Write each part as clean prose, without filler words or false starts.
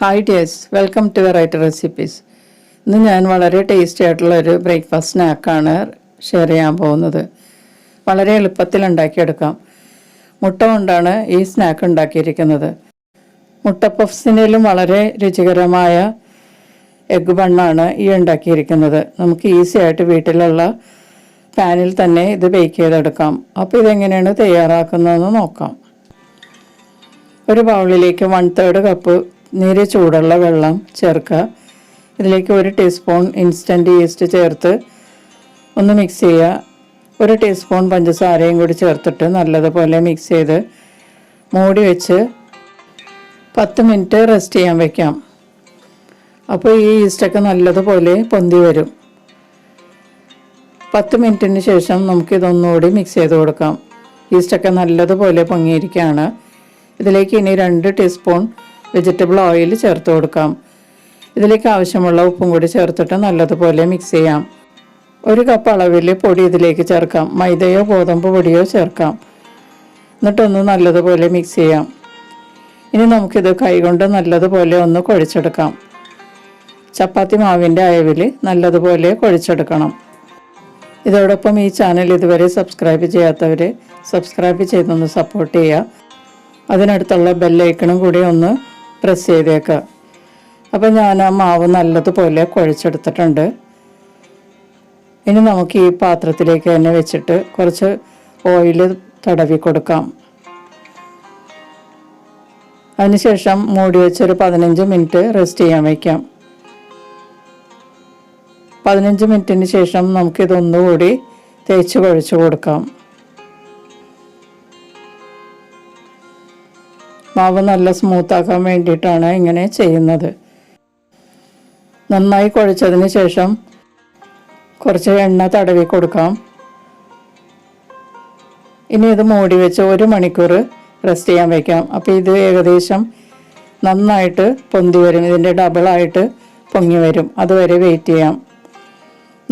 Hi dears, welcome to variety recipes. ഇന്ന് ഞാൻ വളരെ ടേസ്റ്റി ആയിട്ടുള്ളൊരു ബ്രേക്ക്ഫാസ്റ്റ് സ്നാക്കാണ് ഷെയർ ചെയ്യാൻ പോകുന്നത്. വളരെ എളുപ്പത്തിൽ ഉണ്ടാക്കിയെടുക്കാം. മുട്ട കൊണ്ടാണ് ഈ സ്നാക്ക് ഉണ്ടാക്കിയിരിക്കുന്നത്. മുട്ട പഫ്സിനേലും വളരെ രുചികരമായ എഗ്ഗ് ബണ്ണാണ് ഈ ഉണ്ടാക്കിയിരിക്കുന്നത്. നമുക്ക് ഈസി ആയിട്ട് വീട്ടിലുള്ള പാനിൽ തന്നെ ഇത് ബേക്ക് ചെയ്തെടുക്കാം. അപ്പോൾ ഇതെങ്ങനെയാണ് തയ്യാറാക്കുന്നതെന്ന് നോക്കാം. ഒരു ബൗളിലേക്ക് 1/3 കപ്പ് നേരെ ചൂടുള്ള വെള്ളം ചേർക്കുക. ഇതിലേക്ക് 1 ടീസ്പൂൺ ഇൻസ്റ്റൻറ്റ് ഈസ്റ്റ് ചേർത്ത് ഒന്ന് മിക്സ് ചെയ്യുക. 1 ടീസ്പൂൺ പഞ്ചസാരയും കൂടി ചേർത്തിട്ട് നല്ലതുപോലെ മിക്സ് ചെയ്ത് മൂടി വെച്ച് 10 മിനിറ്റ് റെസ്റ്റ് ചെയ്യാൻ വയ്ക്കാം. അപ്പോൾ ഈ ഈസ്റ്റൊക്കെ നല്ലതുപോലെ പൊന്തി വരും. 10 മിനിറ്റിന് ശേഷം നമുക്കിതൊന്നുകൂടി മിക്സ് ചെയ്ത് കൊടുക്കാം. ഈസ്റ്റൊക്കെ നല്ലതുപോലെ പൊങ്ങിയിരിക്കുകയാണ്. ഇതിലേക്ക് ഇനി 2 ടീസ്പൂൺ വെജിറ്റബിൾ ഓയിൽ ചേർത്ത് കൊടുക്കാം. ഇതിലേക്ക് ആവശ്യമുള്ള ഉപ്പും കൂടി ചേർത്തിട്ട് നല്ലതുപോലെ മിക്സ് ചെയ്യാം. 1 കപ്പ് അളവിൽ പൊടി ഇതിലേക്ക് ചേർക്കാം. മൈദയോ ഗോതമ്പ് പൊടിയോ ചേർക്കാം. എന്നിട്ടൊന്ന് നല്ലതുപോലെ മിക്സ് ചെയ്യാം. ഇനി നമുക്കിത് കൈകൊണ്ട് നല്ലതുപോലെ ഒന്ന് കുഴച്ചെടുക്കാം. ചപ്പാത്തി മാവിൻ്റെ അയവിൽ നല്ലതുപോലെ കുഴച്ചെടുക്കണം. ഇതോടൊപ്പം ഈ ചാനൽ ഇതുവരെ സബ്സ്ക്രൈബ് ചെയ്യാത്തവർ സബ്സ്ക്രൈബ് ചെയ്തൊന്ന് സപ്പോർട്ട് ചെയ്യുക. അതിനടുത്തുള്ള ബെല്ലൈക്കണും കൂടി ഒന്ന് പ്രസ് ചെയ്തേക്കുക. അപ്പോൾ ഞാൻ ആ മാവ് നല്ലതുപോലെ കുഴച്ചെടുത്തിട്ടുണ്ട്. ഇനി നമുക്ക് ഈ പാത്രത്തിലേക്ക് തന്നെ വെച്ചിട്ട് കുറച്ച് ഓയിൽ തടവി കൊടുക്കാം. അതിനുശേഷം മൂടി വെച്ചൊരു 15 മിനിറ്റ് റെസ്റ്റ് ചെയ്യാൻ വയ്ക്കാം. 15 മിനിറ്റിന് ശേഷം നമുക്കിതൊന്നുകൂടി തേച്ച് കുഴച്ച് കൊടുക്കാം. മാവ് നല്ല സ്മൂത്താക്കാൻ വേണ്ടിയിട്ടാണ് ഇങ്ങനെ ചെയ്യുന്നത്. നന്നായി കുഴച്ചതിന് ശേഷം കുറച്ച് എണ്ണ തടവി കൊടുക്കാം. ഇനി ഇത് മൂടി വെച്ച് 1 മണിക്കൂർ റെസ്റ്റ് ചെയ്യാൻ വയ്ക്കാം. അപ്പോൾ ഇത് ഏകദേശം നന്നായിട്ട് പൊന്തി വരും. ഇതിൻ്റെ ഡബിളായിട്ട് പൊങ്ങി വരും. അതുവരെ വെയിറ്റ് ചെയ്യാം.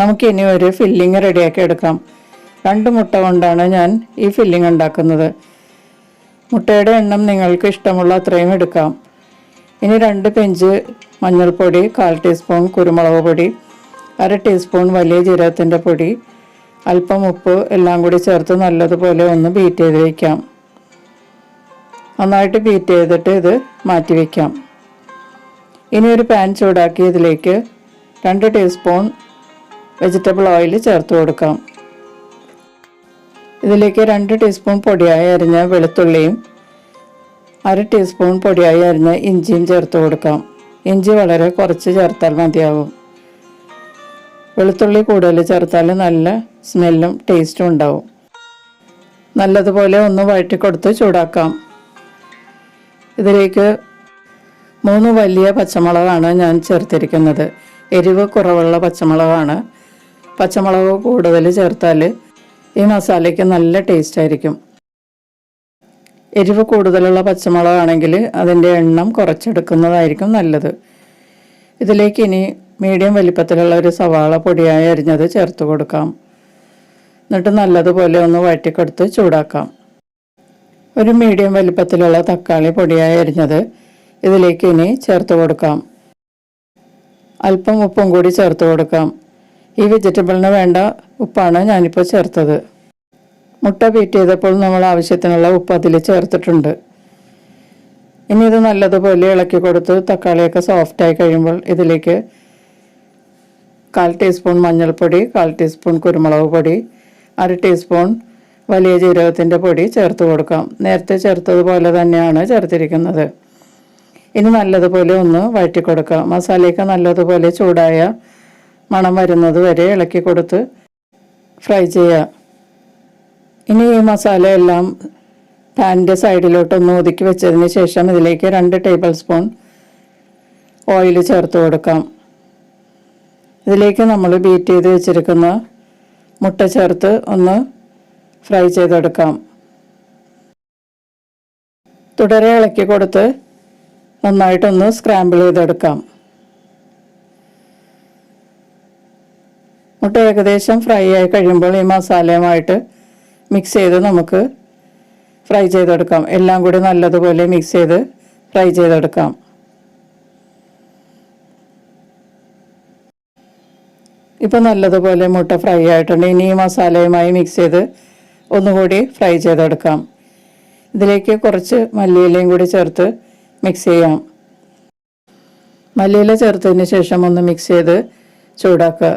നമുക്കിനി ഒരു ഫില്ലിങ് റെഡിയാക്കി എടുക്കാം. 2 മുട്ട കൊണ്ടാണ് ഞാൻ ഈ ഫില്ലിങ് ഉണ്ടാക്കുന്നത്. മുട്ടയുടെ എണ്ണം നിങ്ങൾക്ക് ഇഷ്ടമുള്ള അത്രയും എടുക്കാം. ഇനി 2 പിഞ്ച് മഞ്ഞൾപ്പൊടി, 1/4 ടീസ്പൂൺ കുരുമുളക് പൊടി, 1/2 ടീസ്പൂൺ വലിയ ജീരകത്തിൻ്റെ പൊടി, അല്പം ഉപ്പ് എല്ലാം കൂടി ചേർത്ത് നല്ലതുപോലെ ഒന്ന് ബീറ്റ് ചെയ്ത് വയ്ക്കാം. നന്നായിട്ട് ബീറ്റ് ചെയ്തിട്ട് ഇത് മാറ്റി വയ്ക്കാം. ഇനി ഒരു പാൻ ചൂടാക്കി ഇതിലേക്ക് 2 ടീസ്പൂൺ വെജിറ്റബിൾ ഓയിൽ ചേർത്ത് കൊടുക്കാം. ഇതിലേക്ക് 2 ടീസ്പൂൺ പൊടിയായി അരിഞ്ഞ വെളുത്തുള്ളിയും 1/2 ടീസ്പൂൺ പൊടിയായി അരിഞ്ഞ ഇഞ്ചിയും ചേർത്ത് കൊടുക്കാം. ഇഞ്ചി വളരെ കുറച്ച് ചേർത്താൽ മതിയാകും. വെളുത്തുള്ളി കൂടുതൽ ചേർത്താൽ നല്ല സ്മെല്ലും ടേസ്റ്റും ഉണ്ടാവും. നല്ലതുപോലെ ഒന്ന് വഴറ്റിക്കൊടുത്ത് ചൂടാക്കാം. ഇതിലേക്ക് 3 വലിയ പച്ചമുളകാണ് ഞാൻ ചേർത്തിരിക്കുന്നത്. എരിവ് കുറവുള്ള പച്ചമുളകാണ്. പച്ചമുളക് കൂടുതൽ ചേർത്താൽ ഈ മസാലയ്ക്ക് നല്ല ടേസ്റ്റ് ആയിരിക്കും. എരിവ് കൂടുതലുള്ള പച്ചമുളകാണെങ്കിൽ അതിൻ്റെ എണ്ണം കുറച്ചെടുക്കുന്നതായിരിക്കും നല്ലത്. ഇതിലേക്ക് ഇനി മീഡിയം വലിപ്പത്തിലുള്ള ഒരു സവാള പൊടിയായി അരിഞ്ഞത് ചേർത്ത് കൊടുക്കാം. എന്നിട്ട് നല്ലതുപോലെ ഒന്ന് വഴറ്റിക്കൊടുത്ത് ചൂടാക്കാം. ഒരു മീഡിയം വലിപ്പത്തിലുള്ള തക്കാളി പൊടിയായി അരിഞ്ഞത് ഇതിലേക്ക് ഇനി ചേർത്ത് കൊടുക്കാം. അല്പം ഉപ്പും കൂടി ചേർത്ത് കൊടുക്കാം. ഈ വെജിറ്റബിളിന് വേണ്ട ഉപ്പാണ് ഞാനിപ്പോൾ ചേർത്തത്. മുട്ട ബീറ്റ് ചെയ്തപ്പോൾ നമ്മൾ ആവശ്യത്തിനുള്ള ഉപ്പ് അതിൽ ചേർത്തിട്ടുണ്ട്. ഇനി ഇത് നല്ലതുപോലെ ഇളക്കി കൊടുത്ത് തക്കാളിയൊക്കെ സോഫ്റ്റായി കഴിയുമ്പോൾ ഇതിലേക്ക് 1/4 ടീസ്പൂൺ മഞ്ഞൾപ്പൊടി, 1/4 ടീസ്പൂൺ കുരുമുളക് പൊടി, 1/2 ടീസ്പൂൺ വലിയ ജീരകത്തിൻ്റെ പൊടി ചേർത്ത് കൊടുക്കാം. നേരത്തെ ചേർത്തതുപോലെ തന്നെയാണ് ചേർത്തിരിക്കുന്നത്. ഇനി നല്ലതുപോലെ ഒന്ന് വഴറ്റി കൊടുക്കാം. മസാലയൊക്കെ നല്ലതുപോലെ ചൂടായ മണം വരുന്നത് വരെ ഇളക്കി കൊടുത്ത് ഫ്രൈ ചെയ്യുക. ഇനി ഈ മസാല എല്ലാം പാനിൻ്റെ സൈഡിലോട്ടൊന്ന് ഒതുക്കി വെച്ചതിന് ശേഷം ഇതിലേക്ക് 2 ടേബിൾ സ്പൂൺ ഓയിൽ ചേർത്ത് കൊടുക്കാം. ഇതിലേക്ക് നമ്മൾ ബീറ്റ് ചെയ്ത് വെച്ചിരിക്കുന്ന മുട്ട ചേർത്ത് ഒന്ന് ഫ്രൈ ചെയ്തെടുക്കാം. തുടരെ ഇളക്കി കൊടുത്ത് നന്നായിട്ടൊന്ന് സ്ക്രാമ്പിൾ ചെയ്തെടുക്കാം. മുട്ട ഏകദേശം ഫ്രൈ ആയി കഴിയുമ്പോൾ ഈ മസാലയുമായിട്ട് മിക്സ് ചെയ്ത് നമുക്ക് ഫ്രൈ ചെയ്തെടുക്കാം. എല്ലാം കൂടി നല്ലതുപോലെ മിക്സ് ചെയ്ത് ഫ്രൈ ചെയ്തെടുക്കാം. ഇപ്പം നല്ലതുപോലെ മുട്ട ഫ്രൈ ആയിട്ടുണ്ട്. ഇനി ഈ മസാലയുമായി മിക്സ് ചെയ്ത് ഒന്നുകൂടി ഫ്രൈ ചെയ്തെടുക്കാം. ഇതിലേക്ക് കുറച്ച് മല്ലിയിലയും കൂടി ചേർത്ത് മിക്സ് ചെയ്യാം. മല്ലിയില ചേർത്തതിന് ശേഷം ഒന്ന് മിക്സ് ചെയ്ത് ചൂടാക്കുക.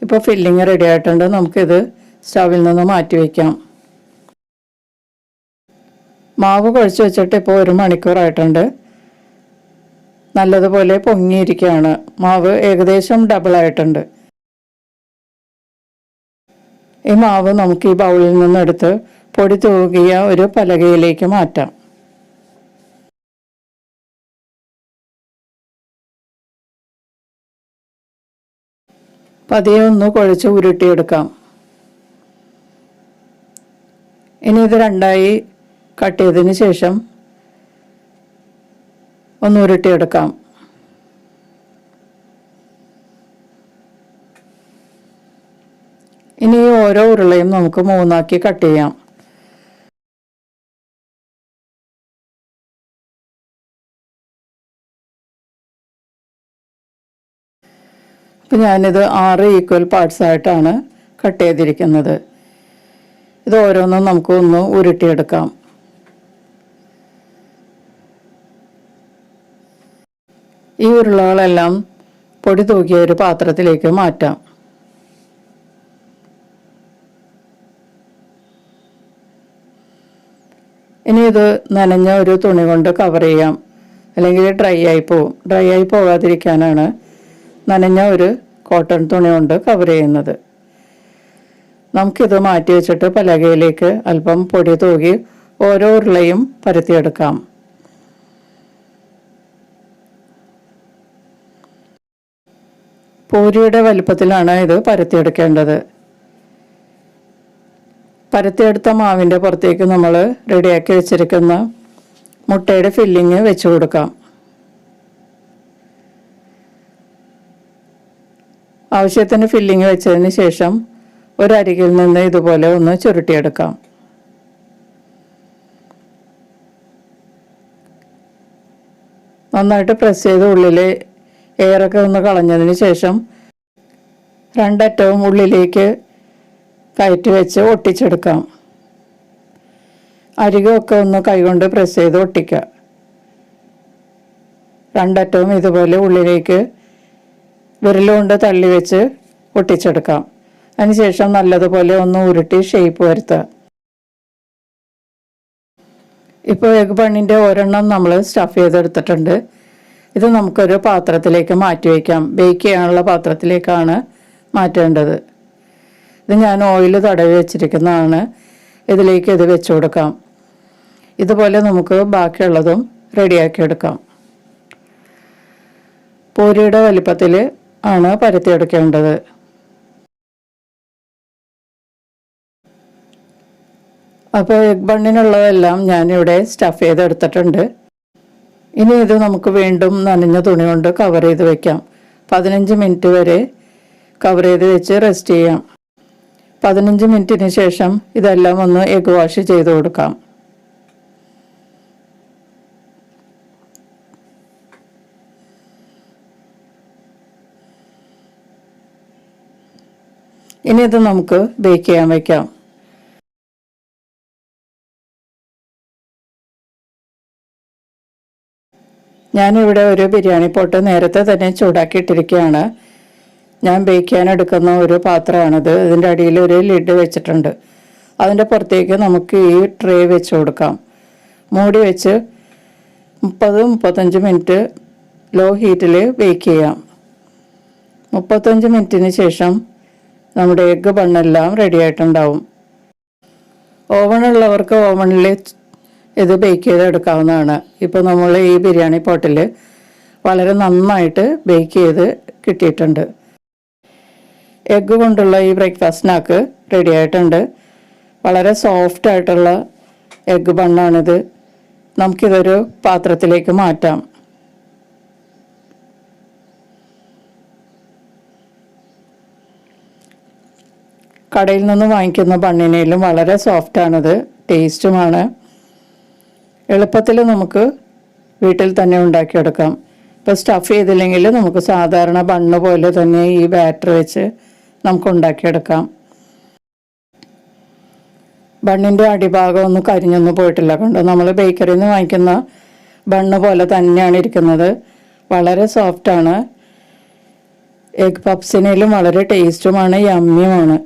ഇപ്പോൾ ഫില്ലിങ് റെഡി ആയിട്ടുണ്ട്. നമുക്കിത് സ്റ്റവിൽ നിന്ന് മാറ്റി വയ്ക്കാം. മാവ് കുഴച്ച് വെച്ചിട്ട് ഇപ്പോൾ 1 മണിക്കൂറായിട്ടുണ്ട്. നല്ലതുപോലെ പൊങ്ങിയിരിക്കുകയാണ്. മാവ് ഏകദേശം ഡബിളായിട്ടുണ്ട്. ഈ മാവ് നമുക്ക് ഈ ബൗളിൽ നിന്നെടുത്ത് പൊടി തൂകിയ ഒരു പലകയിലേക്ക് മാറ്റാം. പതിയെ ഒന്ന് കുഴച്ച് ഉരുട്ടിയെടുക്കാം. ഇനി ഇത് രണ്ടായി കട്ട് ചെയ്തതിന് ശേഷം ഒന്ന് ഉരുട്ടിയെടുക്കാം. ഇനി ഓരോ ഉരുളയും നമുക്ക് 3ആക്കി കട്ട് ചെയ്യാം. അപ്പം ഞാനിത് 6 ഈക്വൽ പാർട്സ് ആയിട്ടാണ് കട്ട് ചെയ്തിരിക്കുന്നത്. ഇത് ഓരോന്നും നമുക്ക് ഒന്ന് ഉരുട്ടിയെടുക്കാം. ഈ ഉരുളകളെല്ലാം പൊടി തൂക്കിയ ഒരു പാത്രത്തിലേക്ക് മാറ്റാം. ഇനി ഇത് നനഞ്ഞ ഒരു തുണി കൊണ്ട് കവർ ചെയ്യാം, അല്ലെങ്കിൽ ഡ്രൈ ആയി പോവും. ഡ്രൈ ആയി പോകാതിരിക്കാനാണ് നനഞ്ഞ ഒരു കോട്ടൺ തുണി കൊണ്ട് കവർ ചെയ്യുന്നത്. നമുക്കിത് മാറ്റി വെച്ചിട്ട് പലകയിലേക്ക് അല്പം പൊടി തൂകി ഓരോ ഉരുളയും പരത്തിയെടുക്കാം. പൂരിയുടെ വലിപ്പത്തിലാണ് ഇത് പരത്തിയെടുക്കേണ്ടത്. പരത്തിയെടുത്ത മാവിൻ്റെ പുറത്തേക്ക് നമ്മൾ റെഡിയാക്കി വെച്ചിരിക്കുന്ന മുട്ടയുടെ ഫില്ലിങ് വെച്ച് കൊടുക്കാം. ആവശ്യത്തിന് ഫില്ലിങ് വെച്ചതിന് ശേഷം ഒരരികിൽ നിന്ന് ഇതുപോലെ ഒന്ന് ചുരുട്ടിയെടുക്കാം. നന്നായിട്ട് പ്രസ് ചെയ്ത് ഉള്ളിൽ എയറൊക്കെ ഒന്ന് കളഞ്ഞതിന് ശേഷം രണ്ടറ്റവും ഉള്ളിലേക്ക് കയറ്റി വെച്ച് ഒട്ടിച്ചെടുക്കാം. അരികൊക്കെ ഒന്ന് കൈകൊണ്ട് പ്രസ് ചെയ്ത് ഒട്ടിക്കുക. രണ്ടറ്റവും ഇതുപോലെ ഉള്ളിലേക്ക് വിരലുകൊണ്ട് തള്ളി വെച്ച് ഒട്ടിച്ചെടുക്കാം. അതിനുശേഷം നല്ലതുപോലെ ഒന്ന് ഉരുട്ടി ഷേപ്പ് വരുത്തുക. ഇപ്പോൾ എഗ് ബണ്ണിൻ്റെ ഒരെണ്ണം നമ്മൾ സ്റ്റഫ് ചെയ്തെടുത്തിട്ടുണ്ട്. ഇത് നമുക്കൊരു പാത്രത്തിലേക്ക് മാറ്റി വയ്ക്കാം. ബേക്ക് ചെയ്യാനുള്ള പാത്രത്തിലേക്കാണ് മാറ്റേണ്ടത്. ഇത് ഞാൻ ഓയിൽ തടവി വെച്ചിരിക്കുന്നതാണ്. ഇതിലേക്ക് ഇത് വെച്ച് കൊടുക്കാം. ഇതുപോലെ നമുക്ക് ബാക്കിയുള്ളതും റെഡിയാക്കിയെടുക്കാം. പൂരിയുടെ വലിപ്പത്തിൽ ആണ് പരത്തിയെടുക്കേണ്ടത്. അപ്പോൾ എഗ് ബണ്ണിനുള്ളതെല്ലാം ഞാനിവിടെ സ്റ്റഫ് ചെയ്തെടുത്തിട്ടുണ്ട്. ഇനി ഇത് നമുക്ക് വീണ്ടും നനഞ്ഞ തുണി കൊണ്ട് കവർ ചെയ്ത് വെക്കാം. 15 മിനിറ്റ് വരെ കവർ ചെയ്ത് വെച്ച് റെസ്റ്റ് ചെയ്യാം. 15 മിനിറ്റിന് ശേഷം ഇതെല്ലാം ഒന്ന് എഗ് വാഷ് ചെയ്ത് കൊടുക്കാം. ഇനി ഇത് നമുക്ക് ബേക്ക് ചെയ്യാൻ വയ്ക്കാം. ഞാനിവിടെ ഒരു ബിരിയാണി പോട്ട് നേരത്തെ തന്നെ ചൂടാക്കിയിട്ടിരിക്കുകയാണ്. ഞാൻ ബേക്ക് ചെയ്യാൻ എടുക്കുന്ന ഒരു പാത്രമാണിത്. ഇതിൻ്റെ അടിയിൽ ഒരു ലിഡ് വെച്ചിട്ടുണ്ട്. അതിൻ്റെ പുറത്തേക്ക് നമുക്ക് ഈ ട്രേ വെച്ച് കൊടുക്കാം. മൂടി വെച്ച് 30-35 മിനിറ്റ് ലോ ഹീറ്റിൽ ബേക്ക് ചെയ്യാം. 35 മിനിറ്റിന് ശേഷം നമ്മുടെ എഗ്ഗ് ബണ്ണെല്ലാം റെഡി ആയിട്ടുണ്ടാവും. ഓവണുള്ളവർക്ക് ഓവണിൽ ഇത് ബേക്ക് ചെയ്തെടുക്കാവുന്നതാണ്. ഇപ്പോൾ നമ്മൾ ഈ ബിരിയാണി പോട്ടിൽ വളരെ നന്നായിട്ട് ബേക്ക് ചെയ്ത് കിട്ടിയിട്ടുണ്ട്. എഗ്ഗ് കൊണ്ടുള്ള ഈ ബ്രേക്ക്ഫാസ്റ്റ് സ്നാക്ക് റെഡി ആയിട്ടുണ്ട്. വളരെ സോഫ്റ്റ് ആയിട്ടുള്ള എഗ്ഗ് ബണ്ണാണിത്. നമുക്കിതൊരു പാത്രത്തിലേക്ക് മാറ്റാം. കടയിൽ നിന്ന് വാങ്ങിക്കുന്ന ബണ്ണിനേലും വളരെ സോഫ്റ്റാണിത്, ടേസ്റ്റുമാണ്. എളുപ്പത്തിൽ നമുക്ക് വീട്ടിൽ തന്നെ ഉണ്ടാക്കിയെടുക്കാം. ഇപ്പോൾ സ്റ്റഫ് ചെയ്തില്ലെങ്കിൽ നമുക്ക് സാധാരണ ബണ്ണ് പോലെ തന്നെ ഈ ബാറ്റർ വെച്ച് നമുക്ക് ഉണ്ടാക്കിയെടുക്കാം. ബണ്ണിൻ്റെ അടിഭാഗം ഒന്നും കരിഞ്ഞൊന്നും പോയിട്ടില്ല. കണ്ടോ, നമ്മൾ ബേക്കറിയിൽ നിന്ന് വാങ്ങിക്കുന്ന ബണ്ണ് പോലെ തന്നെയാണ് ഇരിക്കുന്നത്. വളരെ സോഫ്റ്റാണ്. എഗ് പപ്സിനേലും വളരെ ടേസ്റ്റുമാണ്, യമ്മിയുമാണ്.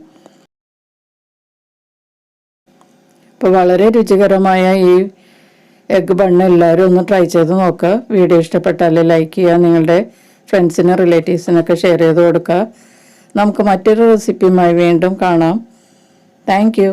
ഇപ്പോൾ വളരെ രുചികരമായ ഈ എഗ് ബണ്ണ് എല്ലാവരും ഒന്ന് ട്രൈ ചെയ്ത് നോക്കുക. വീഡിയോ ഇഷ്ടപ്പെട്ടാൽ ലൈക്ക് ചെയ്യുക, നിങ്ങളുടെ ഫ്രണ്ട്സിനും റിലേറ്റീവ്സിനൊക്കെ ഷെയർ ചെയ്ത് കൊടുക്കുക. നമുക്ക് മറ്റൊരു റെസിപ്പിയുമായി വീണ്ടും കാണാം. Thank you.